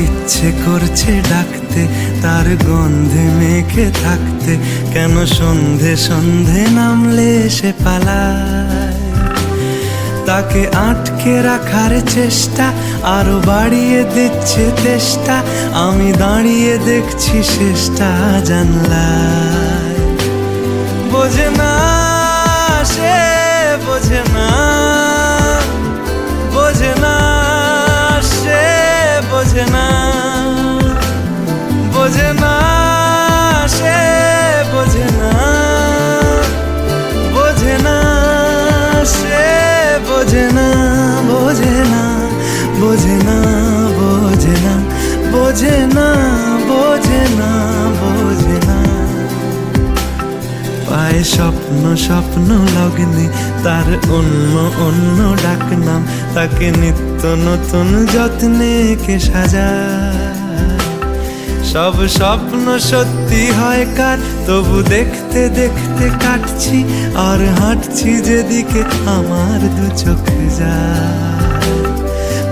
ইচ্ছে করছে ডাকতে, তার গন্ধে মেখে থাকতে, কেন সন্ধে সন্ধে নামলে সে পালায়। তাকে আটকে রাখার চেষ্টা আরো বাড়িয়ে দিচ্ছে তেষ্টা, আমি দাঁড়িয়ে দেখছি শেষটা জানলায়। বোঝে না সে, বোঝে না, বোঝে না সে, বোঝে না, বোঝে না সে, বোঝে না, বোঝে না সে, বোঝে না, বোঝে না, বোঝে না, বোঝে না, বোঝে না, বোঝে না, বোঝে না। পায়ে স্বপ্ন স্বপ্ন লগ্নে তার অন্য অন্য ডাকনাম, তাকে নিত্য নতুন যত্নে কে সাজায়। সব স্বপ্ন সত্যি হয় কার, তবু দেখতে দেখতে কাটছি আর হাঁটছি যেদিকে আমার দু চোখ যায়।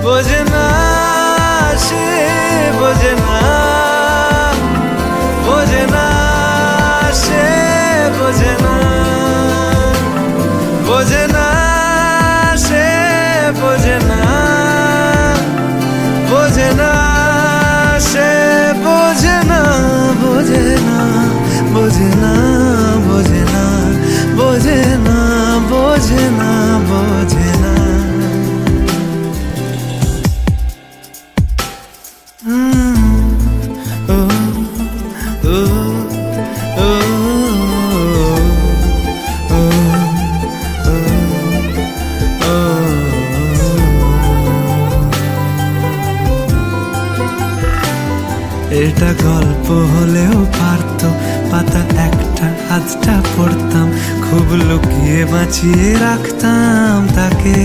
বোঝে না সে, বোঝে না, বোঝে না সে, বোঝে না, বোঝে না সে, বোঝে না, বোঝে না সে, বোঝে না, বোঝে না, বোঝে না, বোঝে না, বোঝে না, বোঝে না, বোঝে না। এটা গল্প হলেও পারতো, পাতা একটা আধটা পড়তাম, খুব লুকিয়ে বাঁচিয়ে রাখতাম তাকে।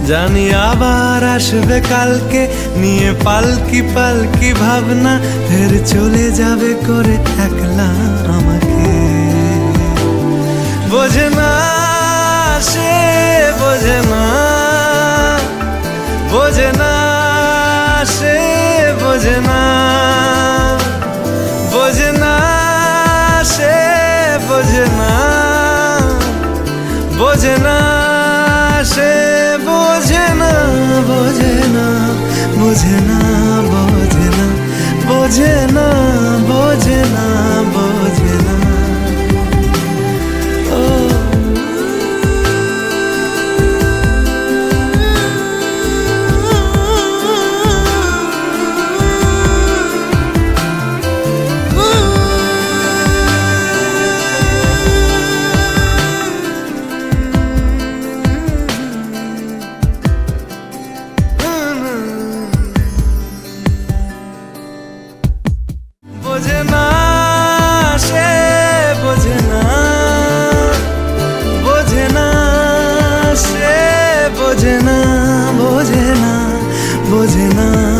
জানি আবার আসবে কালকে, নিয়ে পালকি পালকি ভাবনা, ফের চলে যাবে করে একলা আমাকে। বোঝে না সে, বোঝে না, বোঝে না সে, বোঝে না, বোঝে না সে, বোঝে না, বোঝে না সে, বোঝে না, বোঝে না, বোঝে না, বোঝে না, বোঝে না, বোঝে না, বোঝে না। বোঝে না সে, বোঝে না, বোঝে না সে, বোঝে না, বোঝে না, বোঝে না।